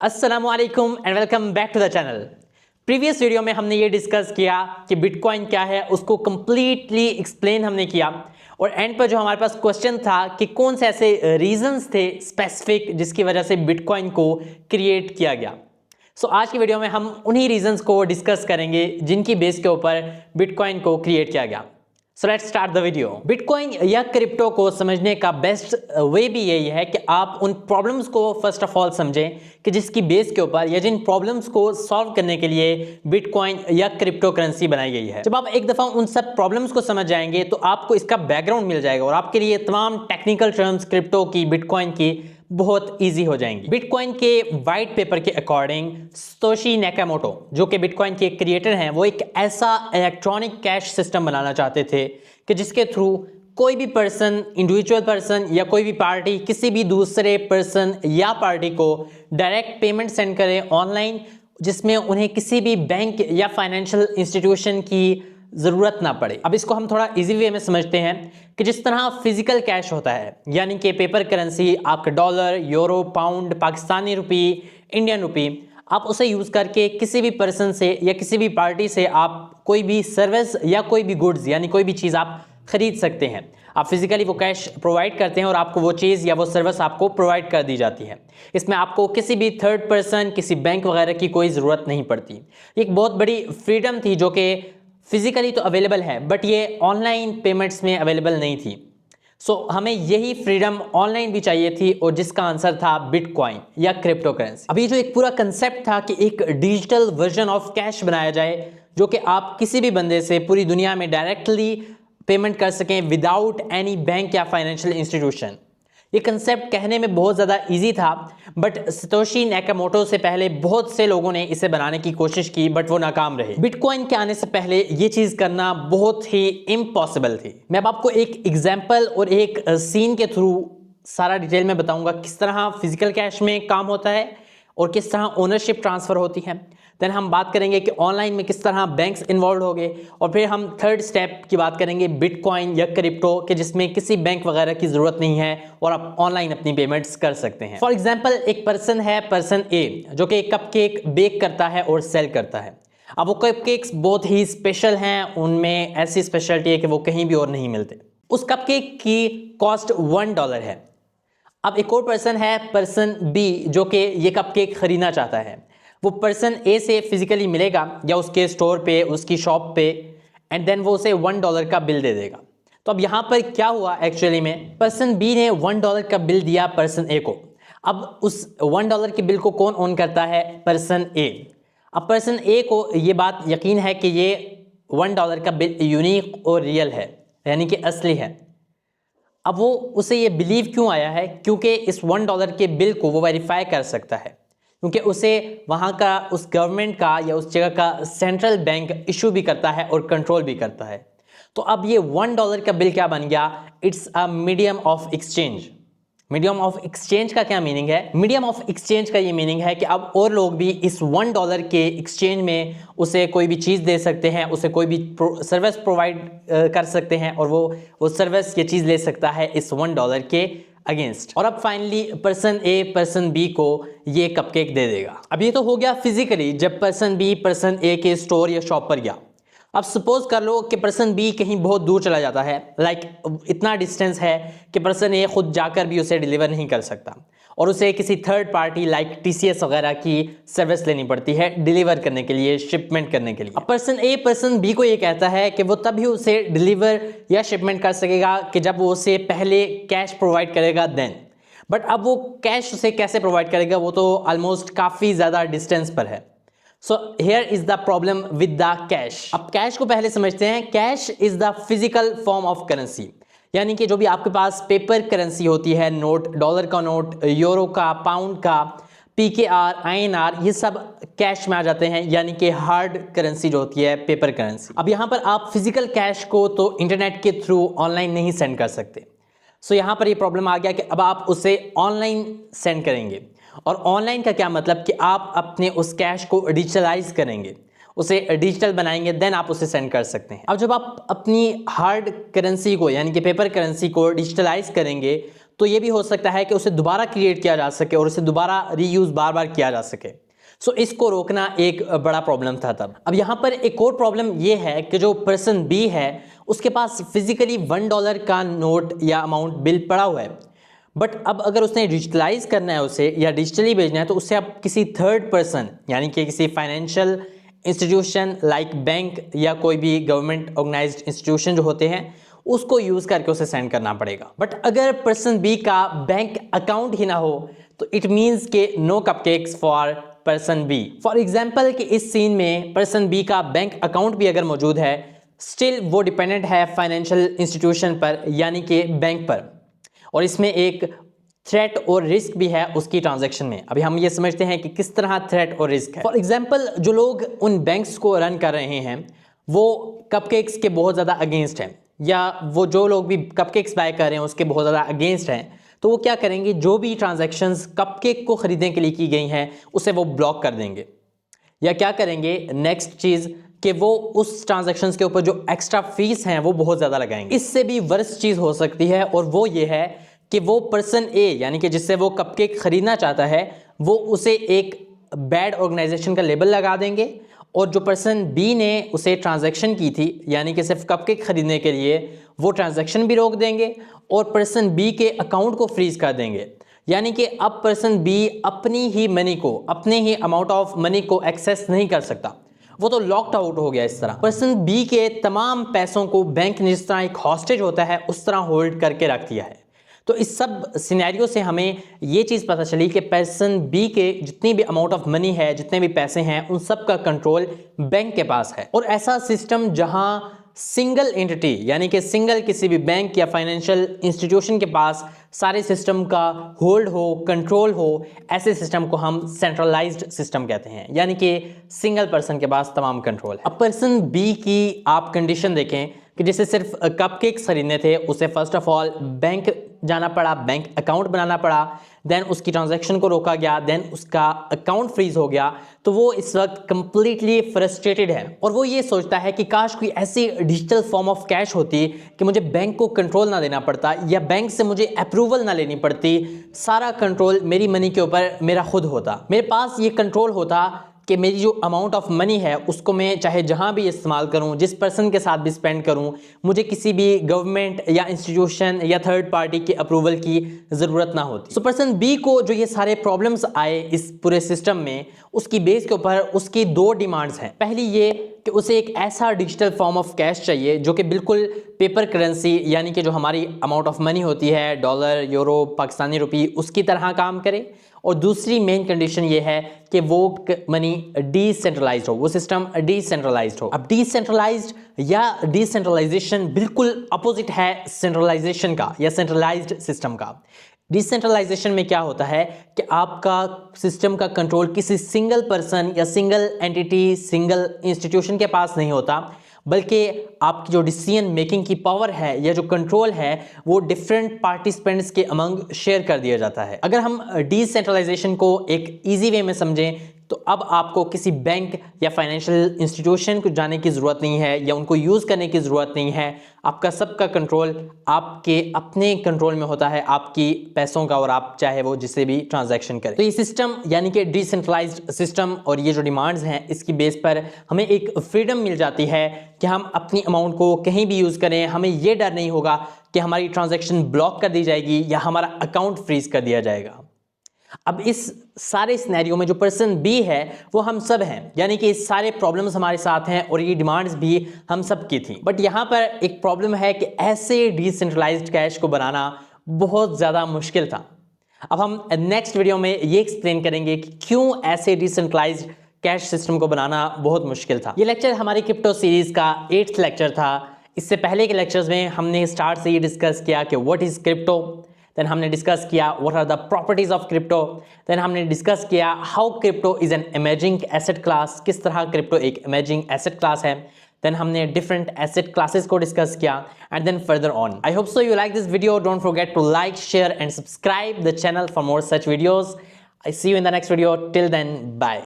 अस्सलामुअलैकुम and welcome back to the channel. Previous video में हमने ये डिस्कस किया कि बिटकॉइन क्या है, उसको कंप्लीटली एक्सप्लेन हमने किया और एंड पर जो हमारे पास क्वेश्चन था कि कौन से ऐसे रीजंस थे स्पेसिफिक जिसकी वजह से बिटकॉइन को क्रिएट किया गया। आज की वीडियो में हम उन्हीं रीजंस को डिस्कस करेंगे जिनकी बेस के ऊपर बिटकॉइन को क्रिएट किया गया। Let's start the video. Bitcoin या क्रिप्टो को समझने का बेस्ट वे भी यही है कि आप उन प्रॉब्लम्स को फर्स्ट ऑफ ऑल समझें कि जिसकी बेस के ऊपर या जिन प्रॉब्लम्स को सॉल्व करने के लिए बिटकॉइन या क्रिप्टो करेंसी बनाई गई है। जब आप एक दफा उन सब प्रॉब्लम्स को समझ जाएंगे तो आपको इसका बैकग्राउंड मिल जाएगा और आपके लिए तमाम टेक्निकल टर्म्स क्रिप्टो की, बिटकॉइन की बहुत इजी हो जाएंगी। बिटकॉइन के वाइट पेपर के अकॉर्डिंग सतोशी नाकामोटो जो कि बिटकॉइन के क्रिएटर हैं, वो एक ऐसा इलेक्ट्रॉनिक कैश सिस्टम बनाना चाहते थे कि जिसके थ्रू कोई भी पर्सन, इंडिविजुअल पर्सन या कोई भी पार्टी किसी भी दूसरे पर्सन या पार्टी को डायरेक्ट पेमेंट सेंड करे ऑनलाइन, जिसमें उन्हें किसी भी बैंक या फाइनेंशियल इंस्टीट्यूशन की ज़रूरत ना पड़े। अब इसको हम थोड़ा इजी वे में समझते हैं कि जिस तरह फिजिकल कैश होता है, यानी कि पेपर करेंसी, आपका डॉलर, यूरो, पाउंड, पाकिस्तानी रुपी, इंडियन रुपी, आप उसे यूज़ करके किसी भी पर्सन से या किसी भी पार्टी से आप कोई भी सर्विस या कोई भी गुड्स यानी कोई भी चीज़ आप खरीद सकते हैं। आप फिजिकली वो कैश प्रोवाइड करते हैं और आपको वो चीज़ या वो सर्विस आपको प्रोवाइड कर दी जाती है। इसमें आपको किसी भी थर्ड पर्सन, किसी बैंक वगैरह की कोई ज़रूरत नहीं पड़ती। एक बहुत बड़ी फ्रीडम थी जो कि फिजिकली तो अवेलेबल है बट ये ऑनलाइन पेमेंट्स में अवेलेबल नहीं थी। हमें यही फ्रीडम ऑनलाइन भी चाहिए थी और जिसका आंसर था बिटकॉइन या क्रिप्टो करेंसी। अभी जो एक पूरा कंसेप्ट था कि एक डिजिटल वर्जन ऑफ कैश बनाया जाए जो कि आप किसी भी बंदे से पूरी दुनिया में डायरेक्टली पेमेंट कर सकें विदाउट एनी बैंक या फाइनेंशियल इंस्टीट्यूशन। ये कंसेप्ट कहने में बहुत ज़्यादा इजी था बट सतोशी नाकामोटो से पहले बहुत से लोगों ने इसे बनाने की कोशिश की बट वो नाकाम रहे। बिटकॉइन के आने से पहले ये चीज़ करना बहुत ही इम्पॉसिबल थी। मैं अब आपको एक एग्जांपल और एक सीन के थ्रू सारा डिटेल में बताऊंगा किस तरह फिजिकल कैश में काम होता है और किस तरह ओनरशिप ट्रांसफ़र होती है। देन हम बात करेंगे कि ऑनलाइन में किस तरह बैंक्स इन्वॉल्व हो गए और फिर हम थर्ड स्टेप की बात करेंगे बिटकॉइन या क्रिप्टो के, जिसमें किसी बैंक वगैरह की ज़रूरत नहीं है और आप ऑनलाइन अपनी पेमेंट्स कर सकते हैं। फॉर एग्जांपल एक पर्सन है, पर्सन ए, जो कि कपकेक बेक करता है और सेल करता है। अब वो कपकेक्स बहुत ही स्पेशल हैं, उनमें ऐसी स्पेशलिटी है कि वो कहीं भी और नहीं मिलते। उस कपकेक की कॉस्ट $1 है। अब एक और पर्सन है, पर्सन बी, जो कि ये कपकेक खरीदना चाहता है। वो पर्सन ए से फिजिकली मिलेगा या उसके स्टोर पे, उसकी शॉप पे, एंड देन वो उसे $1 का बिल दे देगा। तो अब यहाँ पर क्या हुआ एक्चुअली में, पर्सन बी ने $1 का बिल दिया पर्सन ए को। अब उस $1 के बिल को कौन ओन करता है? पर्सन ए। अब पर्सन ए को ये बात यकीन है कि ये $1 का बिल यूनिक और रियल है, यानी कि असली है। अब वो उसे ये बिलीव क्यों आया है? क्योंकि इस $1 के बिल को वो वेरीफाई कर सकता है, क्योंकि उसे वहाँ का, उस गवर्नमेंट का या उस जगह का सेंट्रल बैंक इशू भी करता है और कंट्रोल भी करता है। तो अब ये $1 का बिल क्या बन गया? It's a medium of exchange. Medium of exchange का क्या मीनिंग है? मीडियम ऑफ एक्सचेंज का ये मीनिंग है कि अब और लोग भी इस $1 के एक्सचेंज में उसे कोई भी चीज़ दे सकते हैं, उसे कोई भी सर्विस प्रोवाइड कर सकते हैं और वो सर्विस, ये चीज़ ले सकता है इस $1 के अगेंस्ट। और अब finally person A person B को ये कपकेक दे देगा। अब ये तो हो गया फिजिकली, जब पर्सन बी पर्सन ए के स्टोर या शॉप पर गया। अब सपोज कर लो कि पर्सन बी कहीं बहुत दूर चला जाता है, लाइक इतना डिस्टेंस है कि पर्सन ए खुद जाकर भी उसे डिलीवर नहीं कर सकता और उसे किसी थर्ड पार्टी लाइक TCS वगैरह की सर्विस लेनी पड़ती है डिलीवर करने के लिए, शिपमेंट करने के लिए। अब पर्सन ए पर्सन बी को ये कहता है कि वो तभी उसे डिलीवर या शिपमेंट कर सकेगा कि जब वो उसे पहले कैश प्रोवाइड करेगा देन। बट अब वो कैश उसे कैसे प्रोवाइड करेगा? वो तो ऑलमोस्ट काफ़ी ज़्यादा डिस्टेंस पर है। So here is the problem with the cash. अब कैश को पहले समझते हैं। Cash is the physical form of currency, यानी कि जो भी आपके पास पेपर करेंसी होती है, नोट, डॉलर का नोट, यूरो का, पाउंड का, PKR, INR, ये सब कैश में आ जाते हैं, यानी कि हार्ड करेंसी जो होती है, पेपर करेंसी। अब यहाँ पर आप फिजिकल कैश को तो इंटरनेट के थ्रू ऑनलाइन नहीं सेंड कर सकते। यहाँ पर ये प्रॉब्लम आ गया कि अब आप उसे ऑनलाइन सेंड करेंगे। और ऑनलाइन का क्या मतलब कि आप अपने उस कैश को डिजिटलाइज करेंगे, उसे डिजिटल बनाएंगे, देन आप उसे सेंड कर सकते हैं। अब जब आप अपनी हार्ड करेंसी को यानी कि पेपर करेंसी को डिजिटलाइज करेंगे तो ये भी हो सकता है कि उसे दोबारा क्रिएट किया जा सके और उसे दोबारा रीयूज बार बार किया जा सके। सो इसको रोकना एक बड़ा प्रॉब्लम था तब। अब यहाँ पर एक और प्रॉब्लम ये है कि जो पर्सन बी है उसके पास फिजिकली $1 का नोट या अमाउंट बिल पड़ा हुआ है, बट अब अगर उसने डिजिटलाइज करना है उसे या डिजिटली भेजना है तो उससे अब किसी थर्ड पर्सन यानी कि किसी फाइनेंशियल इंस्टीट्यूशन लाइक बैंक या कोई भी गवर्नमेंट ऑर्गेनाइज्ड इंस्टीट्यूशन जो होते हैं उसको यूज करके उसे सेंड करना पड़ेगा। बट अगर पर्सन बी का बैंक अकाउंट ही ना हो तो इट मीन्स के no cupcakes for person B. For example कि इस सीन में पर्सन बी का बैंक अकाउंट भी अगर मौजूद है, स्टिल वो डिपेंडेंट है फाइनेंशियल इंस्टीट्यूशन पर यानी कि बैंक पर, और इसमें एक थ्रेट और रिस्क भी है उसकी ट्रांजैक्शन में। अभी हम ये समझते हैं कि किस तरह थ्रेट और रिस्क है। फॉर एग्जाम्पल जो लोग उन बैंक्स को रन कर रहे हैं वो कपकेक्स के बहुत ज़्यादा अगेंस्ट हैं, या वो जो लोग भी कपकेक्स बाय कर रहे हैं उसके बहुत ज़्यादा अगेंस्ट हैं, तो वो क्या करेंगे, जो भी ट्रांजैक्शंस कपकेक को खरीदने के लिए की गई हैं उसे वो ब्लॉक कर देंगे। या क्या करेंगे, नेक्स्ट चीज़ कि वो उस ट्रांजैक्शंस के ऊपर जो एक्स्ट्रा फीस हैं वो बहुत ज़्यादा लगाएंगे। इससे भी वर्स्ट चीज़ हो सकती है और वो ये है कि वो पर्सन ए यानी कि जिससे वो कपकेक खरीदना चाहता है वो उसे एक बैड ऑर्गेनाइजेशन का लेबल लगा देंगे, और जो पर्सन बी ने उसे ट्रांजैक्शन की थी यानी कि सिर्फ कपकेक खरीदने के लिए वो ट्रांजैक्शन भी रोक देंगे और पर्सन बी के अकाउंट को फ्रीज कर देंगे। यानी कि अब पर्सन बी अपनी ही मनी को, अपने ही अमाउंट ऑफ मनी को एक्सेस नहीं कर सकता, वो तो लॉक्ड आउट हो गया। इस तरह पर्सन बी के तमाम पैसों को बैंक ने जिस तरह एक हॉस्टेज होता है उस तरह होल्ड करके रख दिया है। तो इस सब सिनेरियो से हमें ये चीज़ पता चली कि पर्सन बी के जितनी भी अमाउंट ऑफ मनी है, जितने भी पैसे हैं, उन सब का कंट्रोल बैंक के पास है। और ऐसा सिस्टम जहां सिंगल एंटिटी यानी कि सिंगल किसी भी बैंक या फाइनेंशियल इंस्टीट्यूशन के पास सारे सिस्टम का होल्ड हो, कंट्रोल हो, ऐसे सिस्टम को हम सेंट्रलाइज्ड सिस्टम कहते हैं, यानी कि सिंगल पर्सन के पास तमाम कंट्रोल है। अब पर्सन बी की आप कंडीशन देखें कि जिसे सिर्फ कपकेक्स खरीदने थे उसे फर्स्ट ऑफ ऑल बैंक जाना पड़ा, बैंक अकाउंट बनाना पड़ा, देन उसकी ट्रांजैक्शन को रोका गया, देन उसका अकाउंट फ्रीज हो गया। तो वो इस वक्त कंप्लीटली फ्रस्ट्रेटेड है और वो ये सोचता है कि काश कोई ऐसी डिजिटल फॉर्म ऑफ कैश होती कि मुझे बैंक को कंट्रोल ना देना पड़ता या बैंक से मुझे अप्रूवल ना लेनी पड़ती, सारा कंट्रोल मेरी मनी के ऊपर मेरा खुद होता, मेरे पास ये कंट्रोल होता कि मेरी जो अमाउंट ऑफ मनी है उसको मैं चाहे जहां भी इस्तेमाल करूं, जिस पर्सन के साथ भी स्पेंड करूं, मुझे किसी भी गवर्नमेंट या इंस्टीट्यूशन या थर्ड पार्टी के अप्रूवल की ज़रूरत ना होती। सो पर्सन बी को जो ये सारे प्रॉब्लम्स आए इस पूरे सिस्टम में, उसकी बेस के ऊपर उसकी दो डिमांड्स हैं। पहली ये कि उसे एक ऐसा डिजिटल फॉर्म ऑफ कैश चाहिए जो कि बिल्कुल पेपर करेंसी यानी कि जो हमारी अमाउंट ऑफ मनी होती है, डॉलर, यूरो, पाकिस्तानी रुपी, उसकी तरह काम करे। और दूसरी मेन कंडीशन ये है कि वो मनी डिसेंट्रलाइज्ड हो, वो सिस्टम डिसेंट्रलाइज्ड हो। अब डिसेंट्रलाइज्ड या डिसेंट्रलाइजेशन बिल्कुल अपोजिट है सेंट्रलाइजेशन का या सेंट्रलाइज्ड सिस्टम का। डिसेंट्रलाइजेशन में क्या होता है कि आपका सिस्टम का कंट्रोल किसी सिंगल पर्सन या सिंगल एंटिटी, सिंगल इंस्टीट्यूशन के पास नहीं होता, बल्कि आपकी जो डिसीजन मेकिंग की पावर है या जो कंट्रोल है वो डिफरेंट पार्टिसिपेंट्स के अमंग शेयर कर दिया जाता है। अगर हम डिसेंट्रलाइजेशन को एक इजी वे में समझें तो अब आपको किसी बैंक या फाइनेंशियल इंस्टीट्यूशन को जाने की ज़रूरत नहीं है या उनको यूज़ करने की ज़रूरत नहीं है। आपका सबका कंट्रोल आपके अपने कंट्रोल में होता है, आपकी पैसों का, और आप चाहे वो जिससे भी ट्रांजैक्शन करें। तो ये सिस्टम यानी कि डिसेंट्रलाइज्ड सिस्टम और ये जो डिमांड्स हैं इसकी बेस पर हमें एक फ्रीडम मिल जाती है कि हम अपनी अमाउंट को कहीं भी यूज़ करें। हमें ये डर नहीं होगा कि हमारी ट्रांजैक्शन ब्लॉक कर दी जाएगी या हमारा अकाउंट फ्रीज कर दिया जाएगा। अब इस सारे सिनेरियो में जो पर्सन बी है वो हम सब हैं, यानी कि इस सारे प्रॉब्लम्स हमारे साथ हैं और ये डिमांड्स भी हम सब की थी। बट यहाँ पर एक प्रॉब्लम है कि ऐसे डिसेंट्रलाइज्ड कैश को बनाना बहुत ज़्यादा मुश्किल था। अब हम नेक्स्ट वीडियो में ये एक्सप्लेन करेंगे कि क्यों ऐसे डिसेंट्रलाइज्ड कैश सिस्टम को बनाना बहुत मुश्किल था। ये लेक्चर हमारी क्रिप्टो सीरीज का 8th लेक्चर था। इससे पहले के लेक्चर्स में हमने स्टार्ट से ये डिस्कस किया कि व्हाट इज़ क्रिप्टो, देन हमने डिस्कस किया what are the properties of crypto, then हमने डिस्कस किया how crypto is an emerging asset class, किस तरह क्रिप्टो एक इमर्जिंग एसेट क्लास है। देन हमने डिफरेंट एसेट क्लासेस को डिस्कस किया and then further on. I hope so you like this video. Don't forget to like, share and subscribe the channel for more such videos. I C you in the next video. Till then, bye.